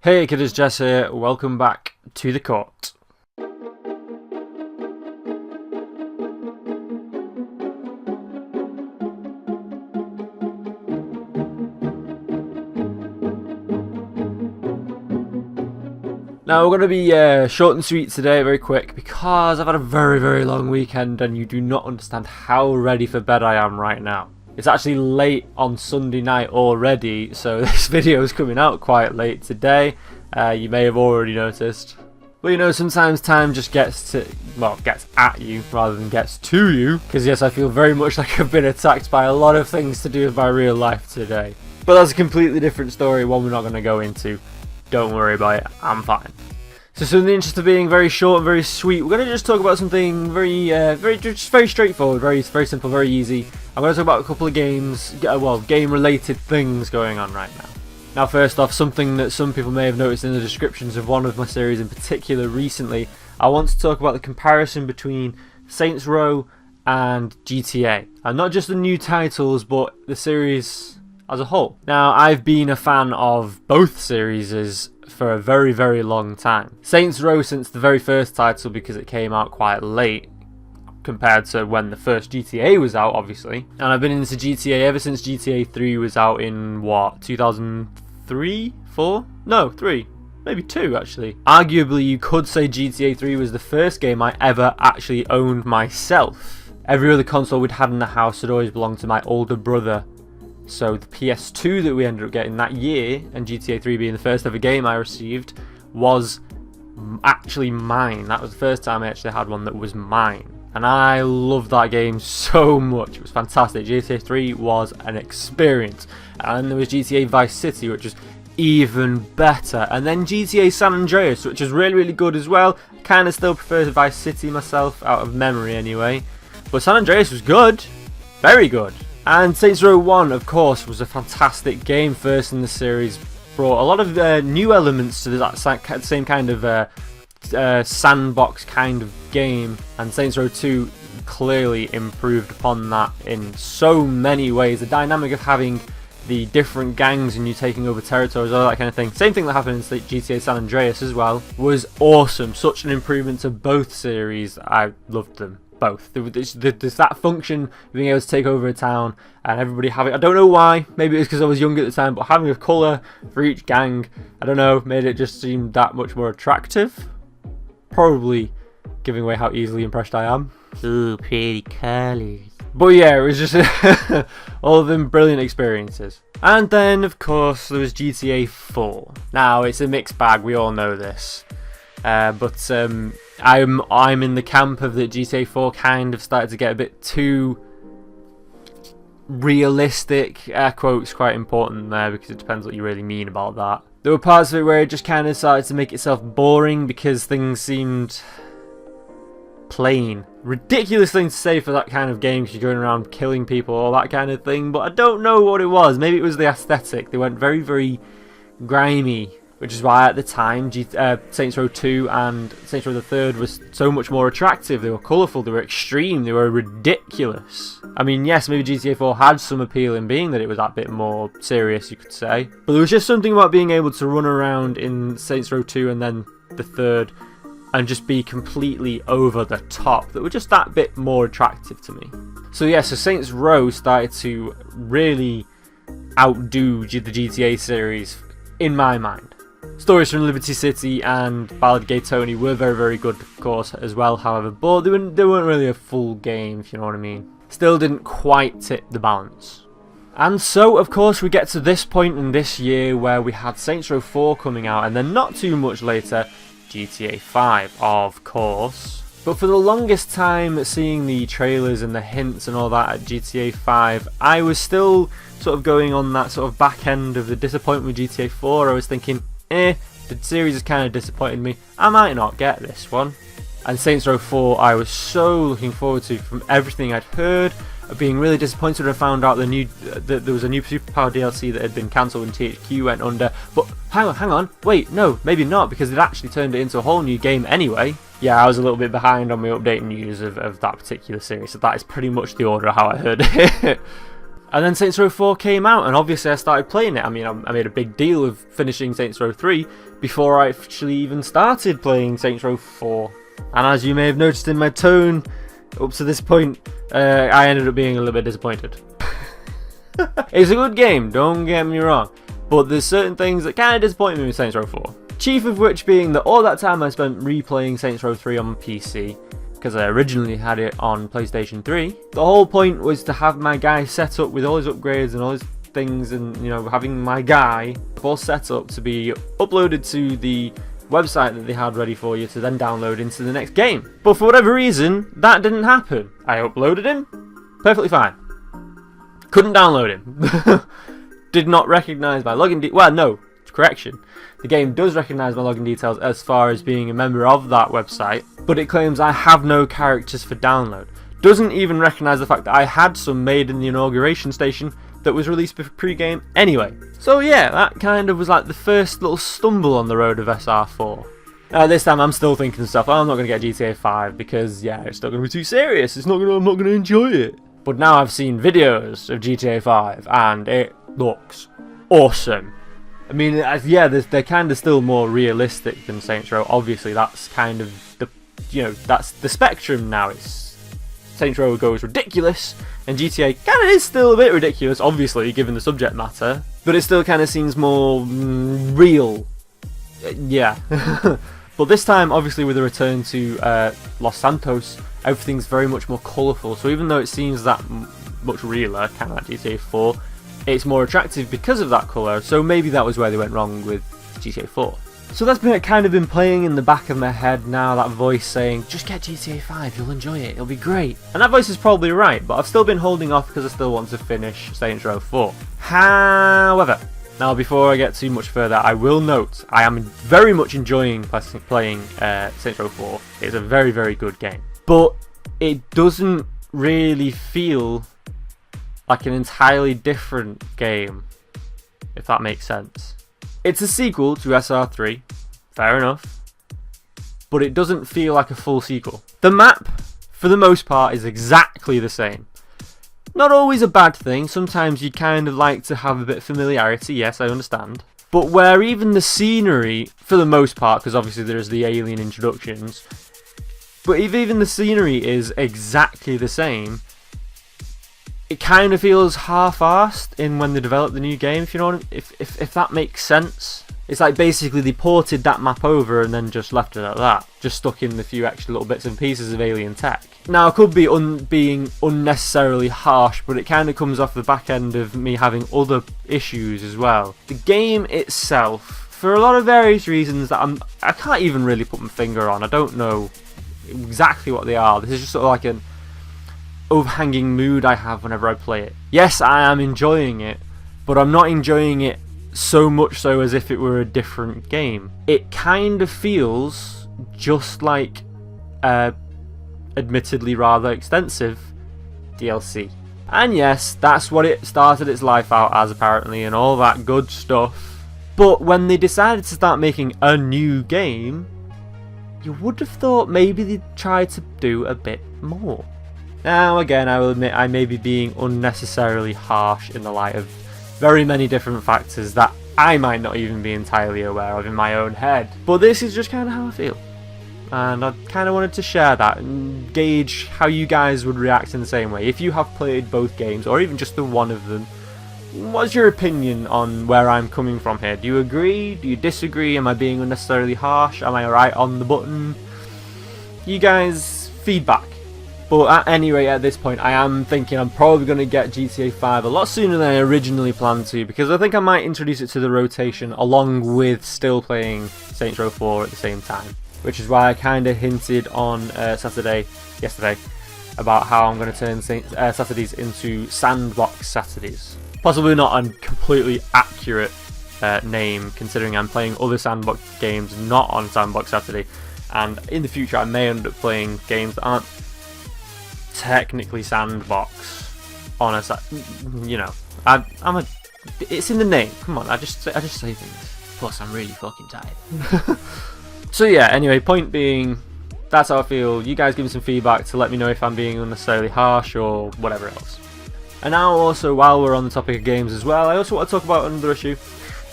Hey kids, Jester here. Welcome back to the court. Now we're going to be short and sweet today, very quick, because I've had a very long weekend and you do not understand how ready for bed I am right now. It's actually late on Sunday night already, so this video is coming out quite late today. You may have already noticed. But you know, sometimes time just gets at you rather than gets to you. Because yes, I feel very much like I've been attacked by a lot of things to do with my real life today. But that's a completely different story, one we're not going to go into. Don't worry about it, I'm fine. So in the interest of being very short and very sweet, we're going to just talk about something very straightforward, very simple, very easy. I'm going to talk about a couple of games, game-related things going on right now. Now, first off, something that some people may have noticed in the descriptions of one of my series in particular recently, I want to talk about the comparison between Saints Row and GTA. And not just the new titles, but the series as a whole. Now, I've been a fan of both series for a very long time. Saints Row since the very first title, because it came out quite late compared to when the first GTA was out, obviously. And I've been into GTA ever since GTA 3 was out in, what, 2003? 4? No, 3. Maybe 2, actually. Arguably, you could say GTA 3 was the first game I ever actually owned myself. Every other console we'd had in the house had always belonged to my older brother. So the PS2 that we ended up getting that year, and GTA 3 being the first ever game I received, was actually mine. That was the first time I actually had one that was mine. And I loved that game so much. It was fantastic. GTA 3 was an experience. And there was GTA Vice City, which was even better. And then GTA San Andreas, which was really good as well. Kind of still prefer Vice City myself, out of memory anyway. But San Andreas was good. Very good. And Saints Row 1, of course, was a fantastic game. First in the series. Brought a lot of new elements to that same kind of sandbox kind of game, and Saints Row 2 clearly improved upon that in so many ways. The dynamic of having the different gangs and you taking over territories, all that kind of thing. Same thing that happened in GTA San Andreas as well, was awesome. Such an improvement to both series. I loved them both. There's that function of being able to take over a town and everybody having, I don't know why, maybe it was because I was young at the time, but having a colour for each gang, I don't know, made it just seem that much more attractive. Probably giving away how easily impressed I am. Ooh, pretty colours. But yeah, it was just all of them brilliant experiences. And then, of course, there was GTA 4. Now, it's a mixed bag, we all know this. But I'm in the camp of that GTA 4 kind of started to get a bit too realistic. Air quotes quite important there, because it depends what you really mean about that. There were parts of it where it just kind of started to make itself boring because things seemed plain. Ridiculous thing to say for that kind of game, because you're going around killing people, all that kind of thing, but I don't know what it was. Maybe it was the aesthetic. They went very grimy, which is why at the time Saints Row 2 and Saints Row the 3rd was so much more attractive. They were colourful, they were extreme, they were ridiculous. I mean, yes, maybe GTA 4 had some appeal in being that it was that bit more serious, you could say. But there was just something about being able to run around in Saints Row 2 and then the 3rd and just be completely over the top that were just that bit more attractive to me. So yeah, so Saints Row started to really outdo the GTA series in my mind. Stories from Liberty City and Ballad Gay Tony were very good, of course, as well, however, but they weren't really a full game, if you know what I mean. Still didn't quite tip the balance. And so, of course, we get to this point in this year where we had Saints Row 4 coming out, and then not too much later, GTA 5, of course. But for the longest time, seeing the trailers and the hints and all that at GTA 5, I was still sort of going on that sort of back end of the disappointment with GTA 4. I was thinking, the series has kind of disappointed me. I might not get this one. And Saints Row 4 I was so looking forward to from everything I'd heard. Being really disappointed when I found out that there was a new Superpower DLC that had been cancelled when THQ went under. But hang on, wait, no, maybe not, because it actually turned it into a whole new game anyway. Yeah, I was a little bit behind on my update news of that particular series, so that is pretty much the order of how I heard it. And then Saints Row 4 came out, and obviously I started playing it. I mean, I made a big deal of finishing Saints Row 3 before I actually even started playing Saints Row 4. And as you may have noticed in my tone, up to this point, I ended up being a little bit disappointed. It's a good game, don't get me wrong, but there's certain things that kind of disappoint me with Saints Row 4. Chief of which being that all that time I spent replaying Saints Row 3 on PC, because I originally had it on PlayStation 3. The whole point was to have my guy set up with all his upgrades and all his things, and you know, having my guy all set up to be uploaded to the website that they had ready for you to then download into the next game. But for whatever reason, that didn't happen. I uploaded him, perfectly fine. Couldn't download him. Did not recognize my login well, no, correction. The game does recognize my login details as far as being a member of that website, but it claims I have no characters for download. Doesn't even recognize the fact that I had some made in the inauguration station that was released pre-game anyway. So yeah, that kind of was like the first little stumble on the road of SR4. This time I'm still thinking stuff, I'm not going to get GTA 5 because yeah, it's not going to be too serious, I'm not going to enjoy it. But now I've seen videos of GTA 5 and it looks awesome. I mean, yeah, they're kind of still more realistic than Saints Row. Obviously, that's kind of the, you know, that's the spectrum now. It's Saints Row goes ridiculous, and GTA kind of is still a bit ridiculous, obviously, given the subject matter. But it still kind of seems more real. Yeah. But this time, obviously, with a return to Los Santos, everything's very much more colourful. So even though it seems that much realer, kind of like GTA 4, it's more attractive because of that colour. So maybe that was where they went wrong with GTA 4. So that's kind of been playing in the back of my head now, that voice saying, just get GTA 5, you'll enjoy it, it'll be great. And that voice is probably right, but I've still been holding off because I still want to finish Saints Row 4. However, now before I get too much further, I will note, I am very much enjoying playing Saints Row 4. It's a very, very good game. But it doesn't really feel like an entirely different game, if that makes sense. It's a sequel to SR3, fair enough, but it doesn't feel like a full sequel. The map, for the most part, is exactly the same. Not always a bad thing, sometimes you kind of like to have a bit of familiarity, yes, I understand. But where even the scenery, for the most part, because obviously there's the alien introductions, but if even the scenery is exactly the same, it kind of feels half-arsed in when they develop the new game, if you know what if that makes sense. It's like basically they ported that map over and then just left it at that, just stuck in the few extra little bits and pieces of alien tech. Now, it could be being unnecessarily harsh, but it kind of comes off the back end of me having other issues as well. The game itself, for a lot of various reasons that I can't even really put my finger on, I don't know exactly what they are. This is just sort of like an overhanging mood I have whenever I play it. Yes, I am enjoying it, but I'm not enjoying it so much so as if it were a different game. It kind of feels just like admittedly rather extensive DLC. And yes, that's what it started its life out as apparently, and all that good stuff. But when they decided to start making a new game, you would have thought maybe they'd try to do a bit more. Now again, I will admit I may be being unnecessarily harsh in the light of very many different factors that I might not even be entirely aware of in my own head. But this is just kind of how I feel. And I kind of wanted to share that and gauge how you guys would react in the same way. If you have played both games, or even just the one of them, what's your opinion on where I'm coming from here? Do you agree? Do you disagree? Am I being unnecessarily harsh? Am I right on the button? You guys, feedback. But at any rate, at this point, I am thinking I'm probably going to get GTA 5 a lot sooner than I originally planned to, because I think I might introduce it to the rotation along with still playing Saints Row 4 at the same time. Which is why I kind of hinted on yesterday, about how I'm going to turn Saturdays into Sandbox Saturdays. Possibly not a completely accurate name, considering I'm playing other Sandbox games not on Sandbox Saturday, and in the future I may end up playing games that aren't technically Sandbox on a you know, it's in the name. Come on, I just say things. Plus, I'm really fucking tired. So yeah, anyway, point being, that's how I feel. You guys give me some feedback to let me know if I'm being unnecessarily harsh or whatever else. And now also, while we're on the topic of games as well, I also want to talk about another issue.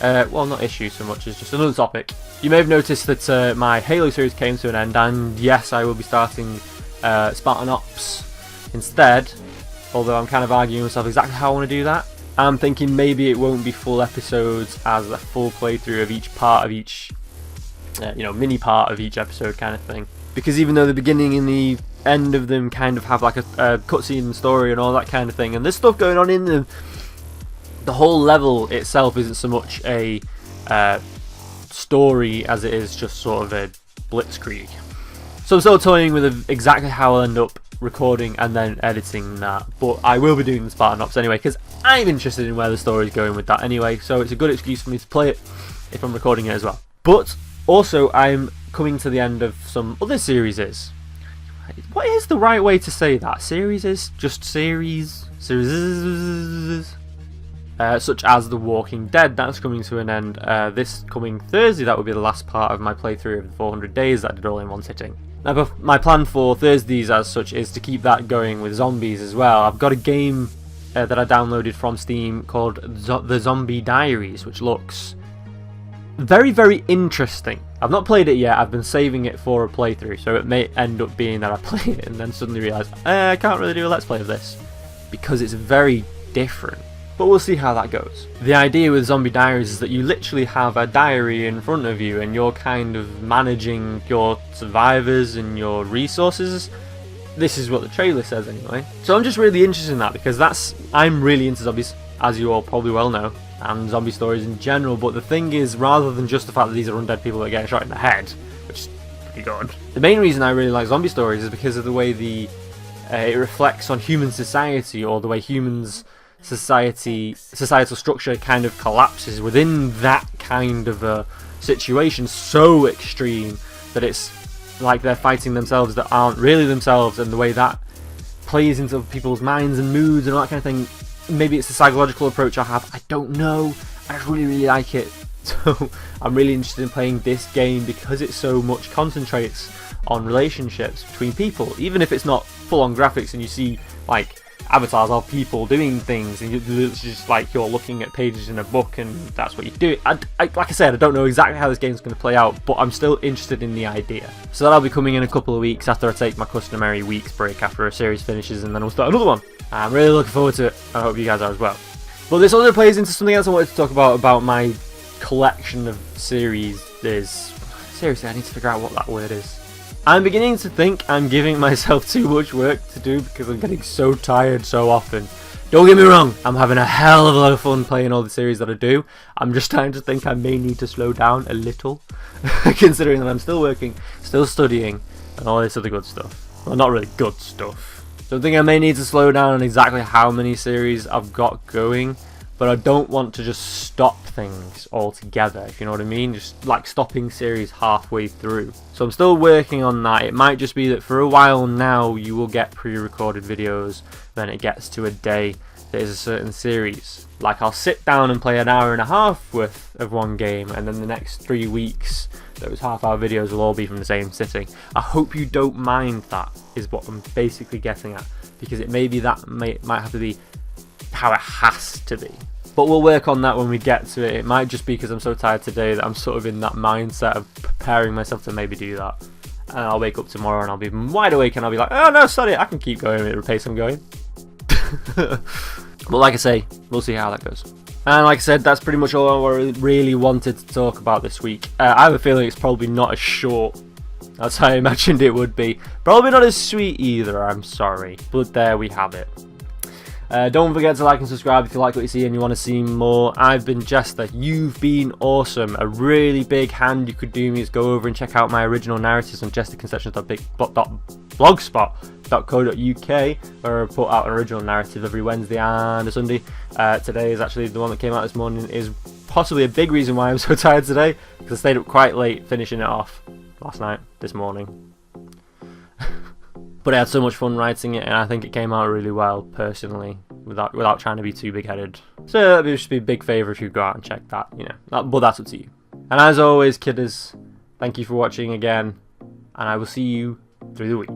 Well, not issue so much as just another topic. You may have noticed that my Halo series came to an end, and yes, I will be starting Spartan Ops instead, although I'm kind of arguing with myself exactly how I want to do that. I'm thinking maybe it won't be full episodes as a full playthrough of each part of each, mini part of each episode kind of thing. Because even though the beginning and the end of them kind of have like a cutscene story and all that kind of thing, and there's stuff going on in them, the whole level itself isn't so much a story as it is just sort of a blitzkrieg. So I'm still toying with exactly how I'll end up recording and then editing that, but I will be doing the Spartan Ops anyway because I'm interested in where the story is going with that anyway, so it's a good excuse for me to play it if I'm recording it as well. But also I'm coming to the end of some other series. What is the right way to say that? Series? Just series? Such as The Walking Dead, that's coming to an end this coming Thursday. That will be the last part of my playthrough of the 400 days that I did all in one sitting. Now, my plan for Thursdays as such is to keep that going with zombies as well. I've got a game that I downloaded from Steam called The Zombie Diaries, which looks very, very interesting. I've not played it yet, I've been saving it for a playthrough, so it may end up being that I play it and then suddenly realise I can't really do a let's play of this, because it's very different. But we'll see how that goes. The idea with Zombie Diaries is that you literally have a diary in front of you and you're kind of managing your survivors and your resources. This is what the trailer says anyway. So I'm just really interested in that because I'm really into zombies, as you all probably well know, and zombie stories in general. But the thing is, rather than just the fact that these are undead people that get shot in the head, which is pretty good, the main reason I really like zombie stories is because of the way it reflects on human society, or the way societal structure kind of collapses within that kind of a situation so extreme that it's like they're fighting themselves that aren't really themselves, and the way that plays into people's minds and moods and all that kind of thing. Maybe it's a psychological approach I have, I don't know. I just really, really like it. So I'm really interested in playing this game because it so much concentrates on relationships between people, even if it's not full on graphics and you see like avatars of people doing things and it's just like you're looking at pages in a book and that's what you do. Like I said, I don't know exactly how this game's going to play out, but I'm still interested in the idea. So that'll be coming in a couple of weeks after I take my customary week's break after a series finishes, and then we'll start another one. I'm really looking forward to it. I hope you guys are as well. But this also plays into something else I wanted to talk about my collection of series. Seriously, I need to figure out what that word is. I'm beginning to think I'm giving myself too much work to do because I'm getting so tired so often. Don't get me wrong, I'm having a hell of a lot of fun playing all the series that I do. I'm just starting to think I may need to slow down a little, considering that I'm still working, still studying, and all this other good stuff. Well, not really good stuff. So I think I may need to slow down on exactly how many series I've got going, but I don't want to just stop things altogether, if you know what I mean, just like stopping series halfway through. So I'm still working on that. It might just be that for a while now you will get pre-recorded videos, then it gets to a day that is a certain series. Like I'll sit down and play an hour and a half worth of one game, and then the next 3 weeks those half-hour videos will all be from the same sitting. I hope you don't mind that, is what I'm basically getting at, because it may be that might have to be how it has to be. But we'll work on that when we get to it. It might just be because I'm so tired today that I'm sort of in that mindset of preparing myself to maybe do that. And I'll wake up tomorrow and I'll be wide awake and I'll be like, oh no, sorry, I can keep going at the pace I'm going. But like I say, we'll see how that goes. And like I said, that's pretty much all I really wanted to talk about this week. I have a feeling it's probably not as short as I imagined it would be. Probably not as sweet either, I'm sorry. But there we have it. Don't forget to like and subscribe if you like what you see and you want to see more. I've been Jester. You've been awesome. A really big hand you could do me is go over and check out my original narratives on jesterconceptions.blogspot.co.uk, where I put out an original narrative every Wednesday and a Sunday. Today is actually the one that came out this morning, is possibly a big reason why I'm so tired today, because I stayed up quite late finishing it off last night, this morning. But I had so much fun writing it, and I think it came out really well, personally, without trying to be too big-headed. So it would just be a big favour if you go out and check that, you know. But that's up to you. And as always, kidders, thank you for watching again, and I will see you through the week.